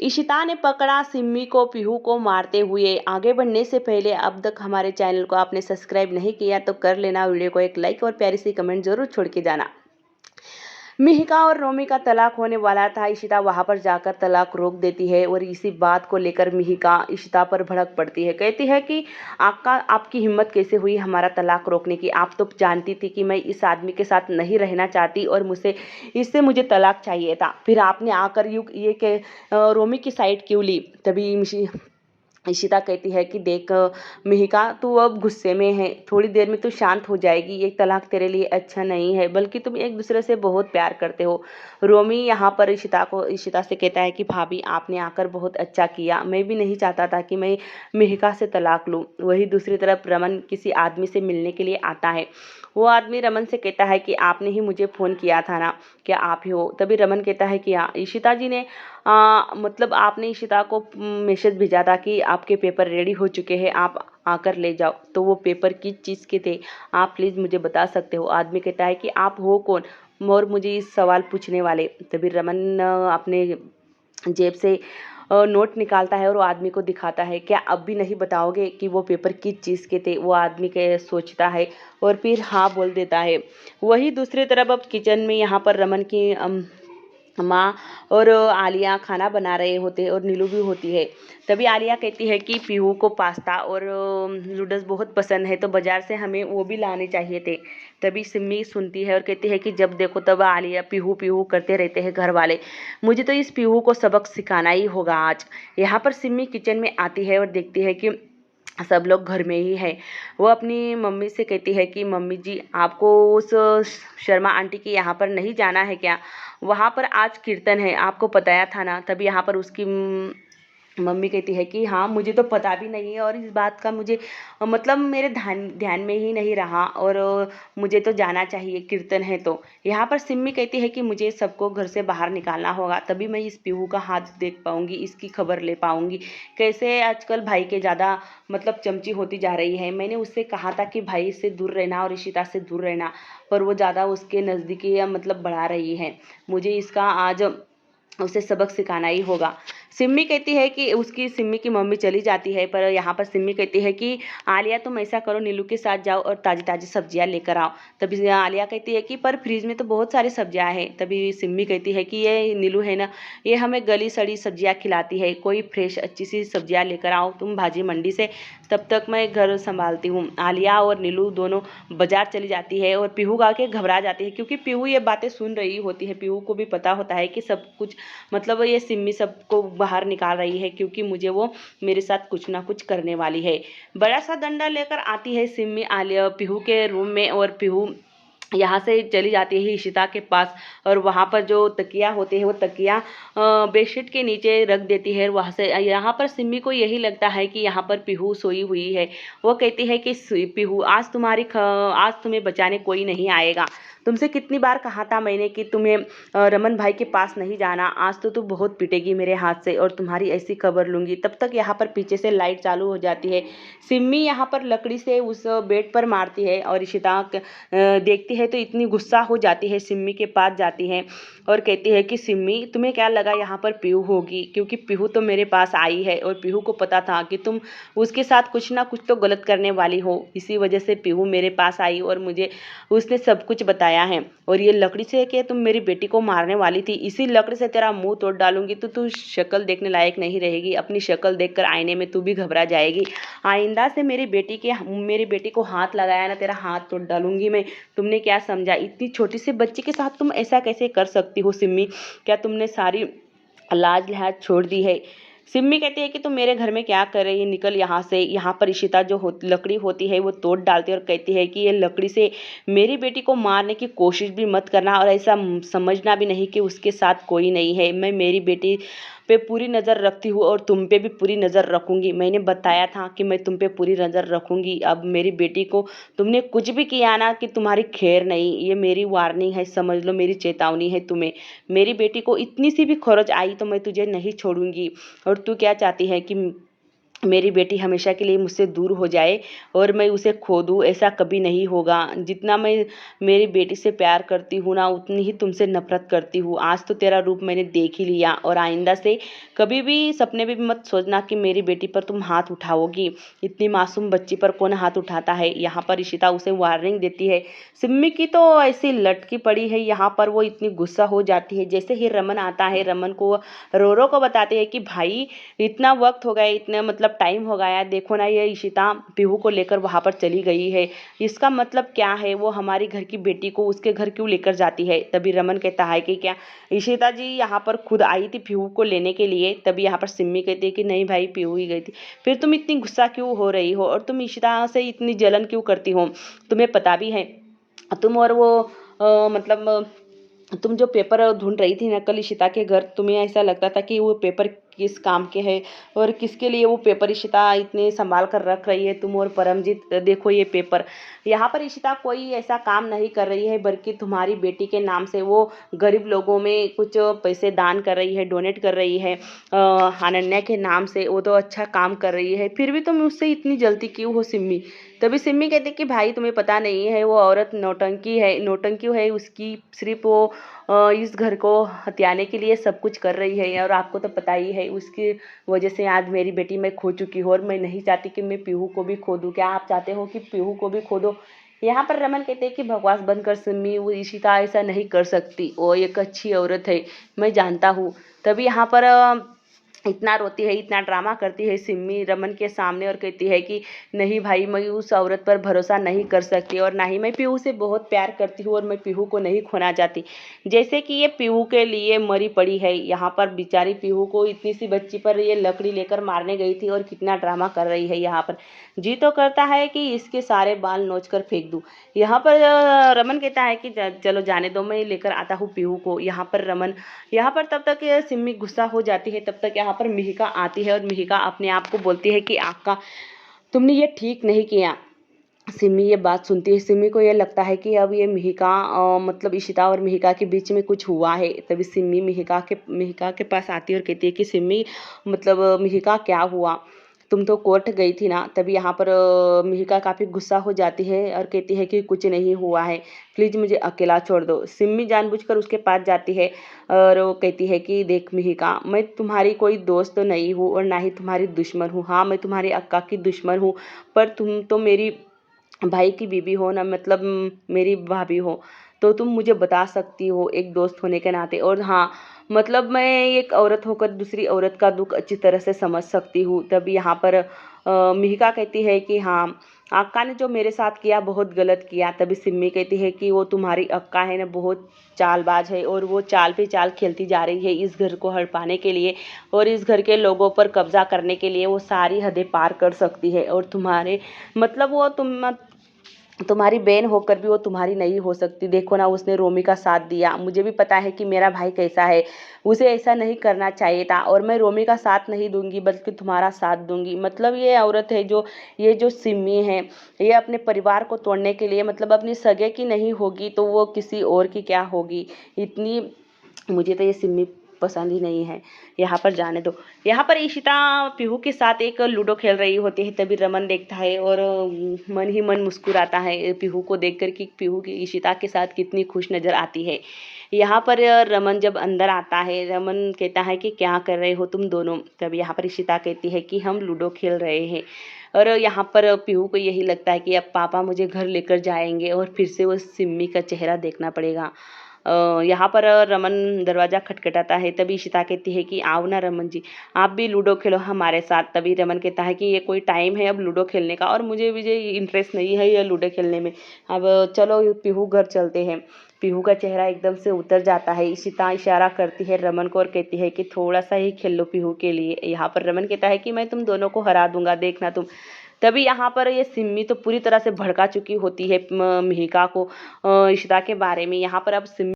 इशिता ने पकड़ा सिम्मी को पीहू को मारते हुए। आगे बढ़ने से पहले अब तक हमारे चैनल को आपने सब्सक्राइब नहीं किया तो कर लेना, वीडियो को एक लाइक और प्यारी सी कमेंट जरूर छोड़ के जाना। मिहिका और रोमी का तलाक होने वाला था। इशिता वहां पर जाकर तलाक रोक देती है और इसी बात को लेकर मिहिका इशिता पर भड़क पड़ती है। कहती है कि आपकी हिम्मत कैसे हुई हमारा तलाक रोकने की? आप तो जानती थी कि मैं इस आदमी के साथ नहीं रहना चाहती और मुझे तलाक चाहिए था, फिर आपने आकर ये के रोमी की साइड क्यों ली? तभी इशिता कहती है कि देख मिहिका, तू अब गुस्से में है, थोड़ी देर में तू शांत हो जाएगी। ये तलाक तेरे लिए अच्छा नहीं है, बल्कि तुम एक दूसरे से बहुत प्यार करते हो। रोमी यहाँ पर इशिता से कहता है कि भाभी आपने आकर बहुत अच्छा किया, मैं भी नहीं चाहता था कि मैं मिहिका से तलाक लूँ। वही दूसरी तरफ रमन किसी आदमी से मिलने के लिए आता है। वो आदमी रमन से कहता है कि आपने ही मुझे फ़ोन किया था ना, क्या आप ही हो? तभी रमन कहता है कि हाँ, इशिता जी ने मतलब आपने इशिता को मैसेज भेजा था कि आपके पेपर रेडी हो चुके हैं, आप आकर ले जाओ। तो वो पेपर किस चीज़ के थे, आप प्लीज़ मुझे बता सकते हो? आदमी कहता है कि आप हो कौन और मुझे इस सवाल पूछने वाले? तभी रमन अपने जेब से नोट निकालता है और वो आदमी को दिखाता है। क्या अब भी नहीं बताओगे कि वो पेपर किस चीज़ के थे? वो आदमी के सोचता है और फिर हाँ बोल देता है। वही दूसरी तरफ अब किचन में यहाँ पर रमन की माँ और आलिया खाना बना रहे होते और नीलू भी होती है। तभी आलिया कहती है कि पीहू को पास्ता और नूडल्स बहुत पसंद है, तो बाज़ार से हमें वो भी लाने चाहिए थे। तभी सिम्मी सुनती है और कहती है कि जब देखो तब आलिया पीहू पीहू करते रहते हैं घर वाले, मुझे तो इस पीहू को सबक सिखाना ही होगा आज। यहाँ पर सिम्मी किचन में आती है और देखती है कि सब लोग घर में ही है। वो अपनी मम्मी से कहती है कि मम्मी जी, आपको उस शर्मा आंटी के यहाँ पर नहीं जाना है क्या? वहाँ पर आज कीर्तन है, आपको बताया था ना। तभी यहाँ पर उसकी मम्मी कहती है कि हाँ, मुझे तो पता भी नहीं है और इस बात का मुझे मतलब मेरे ध्यान में ही नहीं रहा और मुझे तो जाना चाहिए, कीर्तन है तो। यहाँ पर सिम्मी कहती है कि मुझे सबको घर से बाहर निकालना होगा, तभी मैं इस पीहू का हाथ देख पाऊंगी, इसकी खबर ले पाऊंगी। कैसे आजकल भाई के ज़्यादा मतलब चमची होती जा रही है। मैंने उससे कहा था कि भाई से दूर रहना और इशिता से दूर रहना, पर वो ज़्यादा उसके नज़दीकी मतलब बढ़ा रही है। मुझे इसका आज उसे सबक सिखाना ही होगा। सिम्मी कहती है कि सिम्मी की मम्मी चली जाती है, पर यहाँ पर सिम्मी कहती है कि आलिया तुम ऐसा करो, नीलू के साथ जाओ और ताज़ी ताज़ी सब्जियां लेकर आओ। तभी आलिया कहती है कि पर फ्रिज में तो बहुत सारी सब्जियां हैं। तभी सिम्मी कहती है कि ये नीलू है ना, ये हमें गली सड़ी सब्जियां खिलाती है, कोई फ्रेश अच्छी सी सब्जियां लेकर आओ तुम भाजी मंडी से, तब तक मैं घर संभालती हूँ। आलिया और नीलू दोनों बाजार चली जाती है और पीहू गा के घबरा जाती है, क्योंकि पीहू ये बातें सुन रही होती है। पीहू को भी पता होता है कि सब कुछ मतलब ये सिम्मी सबको बाहर निकाल रही है, क्योंकि मुझे वो मेरे साथ कुछ ना कुछ करने वाली है। बड़ा सा डंडा लेकर आती है सिम्मी आलिया पीहू के रूम में और पीहू यहाँ से चली जाती है इशिता के पास और वहाँ पर जो तकिया होते हैं वो तकिया बेडशीट के नीचे रख देती है। वहाँ से यहाँ पर सिम्मी को यही लगता है कि यहाँ पर पीहू सोई हुई है। वो कहती है कि पीहू, आज तुम्हें बचाने कोई नहीं आएगा। तुमसे कितनी बार कहा था मैंने कि तुम्हें रमन भाई के पास नहीं जाना। आज तो तू बहुत पिटेगी मेरे हाथ से और तुम्हारी ऐसी खबर लूँगी। तब तक यहाँ पर पीछे से लाइट चालू हो जाती है। सिम्मी यहाँ पर लकड़ी से उस बेड पर मारती है और इशिता देखती है तो इतनी गुस्सा हो जाती है, सिम्मी के पास जाती है और कहती है कि सिम्मी, तुम्हें क्या लगा यहाँ पर पीहू होगी? क्योंकि पीहू तो मेरे पास आई है और पीहू को पता था कि तुम उसके साथ कुछ ना कुछ तो गलत करने वाली हो, इसी वजह से पीहू मेरे पास आई और मुझे उसने सब कुछ बताया है। और ये लकड़ी से कि तुम मेरी बेटी को मारने वाली थी, इसी लकड़ी से तेरा मुंह तोड़ डालूंगी तो तू शक्ल देखने लायक नहीं रहेगी। अपनी शक्ल देखकर आईने में तू भी घबरा जाएगी। आइंदा से मेरी बेटी को हाथ लगाया ना, तेरा हाथ तोड़ डालूंगी मैं। तुमने क्या समझा? इतनी छोटी सी बच्ची के साथ तुम ऐसा कैसे कर सकती हो सिम्मी? क्या तुमने सारी लाज लिहाज छोड़ दी है? सिम्मी कहती है कि तुम मेरे घर में क्या कर रही है, निकल यहाँ से। यहाँ पर इशिता जो लकड़ी होती है वो तोड़ डालती है और कहती है कि ये लकड़ी से मेरी बेटी को मारने की कोशिश भी मत करना और ऐसा समझना भी नहीं कि उसके साथ कोई नहीं है। मैं मेरी बेटी पे पूरी नज़र रखती हूँ और तुम पे भी पूरी नज़र रखूंगी। मैंने बताया था कि मैं तुम पे पूरी नज़र रखूंगी। अब मेरी बेटी को तुमने कुछ भी किया ना कि तुम्हारी खैर नहीं। ये मेरी वार्निंग है, समझ लो, मेरी चेतावनी है तुम्हें। मेरी बेटी को इतनी सी भी खरोच आई तो मैं तुझे नहीं छोड़ूंगी। और तू क्या चाहती है कि मेरी बेटी हमेशा के लिए मुझसे दूर हो जाए और मैं उसे खो दूँ, ऐसा कभी नहीं होगा। जितना मैं मेरी बेटी से प्यार करती हूँ ना, उतनी ही तुमसे नफ़रत करती हूँ। आज तो तेरा रूप मैंने देख ही लिया और आइंदा से कभी भी सपने में भी मत सोचना कि मेरी बेटी पर तुम हाथ उठाओगी। इतनी मासूम बच्ची पर कौन हाथ उठाता है। यहाँ पर इशिता उसे वार्निंग देती है। सिम्मी की तो ऐसी लटकी पड़ी है, यहाँ पर वो इतनी गुस्सा हो जाती है। जैसे ही रमन आता है, रमन को रोरो को बताते हैं कि भाई इतना वक्त हो गया, इतना मतलब टाइम हो गया, देखो ना ये इशिता पीहू को लेकर वहाँ पर चली गई है। इसका मतलब क्या है, वो हमारी घर की बेटी को उसके घर क्यों लेकर जाती है। तभी रमन कहता है कि क्या इशिता जी यहाँ पर खुद आई थी पीहू को लेने के लिए। तभी यहाँ पर सिम्मी कहती है कि नहीं भाई, पीहू ही गई थी। फिर तुम इतनी गुस्सा क्यों हो रही हो और तुम इशिता से इतनी जलन क्यों करती हो। तुम्हें पता भी है तुम और वो मतलब तुम जो पेपर ढूंढ रही थी ना कल इशिता के घर, तुम्हें ऐसा लगता था कि वो पेपर किस काम के हैं और किसके लिए वो पेपर इशिता इतने संभाल कर रख रही है। तुम और परमजीत देखो ये पेपर, यहाँ पर इशिता कोई ऐसा काम नहीं कर रही है, बल्कि तुम्हारी बेटी के नाम से वो गरीब लोगों में कुछ पैसे दान कर रही है, डोनेट कर रही है। अनन्या के नाम से वो तो अच्छा काम कर रही है, फिर भी तुम उससे इतनी जलती क्यों हो सिम्मी। तभी सिम्मी कहती कि भाई तुम्हें पता नहीं है, वो औरत नौटंकी है, नौटंकी है उसकी। सिर्फ वो इस घर को हथियाने के लिए सब कुछ कर रही है और आपको तो पता ही है उसकी वजह से आज मेरी बेटी मैं खो चुकी हूँ और मैं नहीं चाहती कि मैं पीहू को भी खो दूँ। क्या आप चाहते हो कि पीहू को भी खो दो। यहाँ पर रमन कहते हैं कि बकवास बंद कर सिम्मी, वो इशिता ऐसा नहीं कर सकती, वो एक अच्छी औरत है, मैं जानता हूँ। तभी यहाँ पर इतना रोती है, इतना ड्रामा करती है सिम्मी रमन के सामने और कहती है कि नहीं भाई, मैं उस औरत पर भरोसा नहीं कर सकती और ना ही मैं पीहू से बहुत प्यार करती हूँ और मैं पीहू को नहीं खोना चाहती। जैसे कि ये पीहू के लिए मरी पड़ी है। यहाँ पर बेचारी पीहू को इतनी सी बच्ची पर ये लकड़ी लेकर मारने गई थी और कितना ड्रामा कर रही है। यहाँ पर जी तो करता है कि इसके सारे बाल नोच कर फेंक दूँ। यहाँ पर रमन कहता है कि चलो जाने दो, मैं लेकर आता हूँ पीहू को। यहाँ पर रमन यहाँ पर तब तक सिम्मी गुस्सा हो जाती है, तब तक यहाँ पर मिहिका आती है और मिहिका अपने आप को बोलती है कि आका तुमने ये ठीक नहीं किया। सिम्मी ये बात सुनती है, सिम्मी को ये लगता है कि अब ये मिहिका मतलब इशिता और मिहिका के बीच में कुछ हुआ है। तभी सिम्मी मिहिका के पास आती है और कहती है कि सिम्मी मतलब मिहिका क्या हुआ, तुम तो कोर्ट गई थी ना। तभी यहाँ पर मिहिका काफ़ी गुस्सा हो जाती है और कहती है कि कुछ नहीं हुआ है, प्लीज़ मुझे अकेला छोड़ दो। सिम्मी जानबूझकर उसके पास जाती है और वो कहती है कि देख मिहिका, मैं तुम्हारी कोई दोस्त तो नहीं हूँ और ना ही तुम्हारी दुश्मन हूँ। हाँ, मैं तुम्हारी अक्का की दुश्मन हूँ, पर तुम तो मेरी भाई की बीवी हो ना, मतलब मेरी भाभी हो, तो तुम मुझे बता सकती हो एक दोस्त होने के नाते। और हाँ, मतलब मैं एक औरत होकर दूसरी औरत का दुख अच्छी तरह से समझ सकती हूँ। तब यहाँ पर मिहिका कहती है कि हाँ, अक्का ने जो मेरे साथ किया बहुत गलत किया। तभी सिम्मी कहती है कि वो तुम्हारी अक्का है ना, बहुत चालबाज है और वो चाल पे चाल खेलती जा रही है इस घर को हड़पाने के लिए और इस घर के लोगों पर कब्जा करने के लिए। वो सारी हदें पार कर सकती है और तुम्हारे मतलब वो तुम्हारी बहन होकर भी वो तुम्हारी नहीं हो सकती। देखो ना, उसने रोमी का साथ दिया। मुझे भी पता है कि मेरा भाई कैसा है, उसे ऐसा नहीं करना चाहिए था और मैं रोमी का साथ नहीं दूंगी बल्कि तुम्हारा साथ दूंगी। मतलब ये औरत है जो ये जो सिम्मी है, ये अपने परिवार को तोड़ने के लिए मतलब अपनी सगे की नहीं होगी तो वो किसी और की क्या होगी। इतनी मुझे तो ये सिम्मी पसंद ही नहीं है। यहाँ पर जाने दो। यहाँ पर इशिता पीहू के साथ एक लूडो खेल रही होती है। तभी रमन देखता है और मन ही मन मुस्कुराता है पीहू को देखकर कि पीहू की इशिता के साथ कितनी खुश नज़र आती है। यहाँ पर रमन जब अंदर आता है, रमन कहता है कि क्या कर रहे हो तुम दोनों। तब यहाँ पर इशिता कहती है कि हम लूडो खेल रहे हैं। और यहाँ पर पीहू को यही लगता है कि अब पापा मुझे घर लेकर जाएंगे और फिर से वो सिम्मी का चेहरा देखना पड़ेगा। यहाँ पर रमन दरवाज़ा खटखटाता है। तभी इशिता कहती है कि आओ ना रमन जी, आप भी लूडो खेलो हमारे साथ। तभी रमन कहता है कि ये कोई टाइम है अब लूडो खेलने का और मुझे इंटरेस्ट नहीं है ये लूडो खेलने में। अब चलो पीहू घर चलते हैं। पीहू का चेहरा एकदम से उतर जाता है। इशिता इशारा करती है रमन को और कहती है कि थोड़ा सा ही खेल लो पीहू के लिए। यहाँ पर रमन कहता है कि मैं तुम दोनों को हरा दूंगा, देखना तुम। तभी यहाँ पर ये सिम्मी तो पूरी तरह से भड़का चुकी होती है मिहिका को इशिता के बारे में। यहाँ पर अब सिम्मी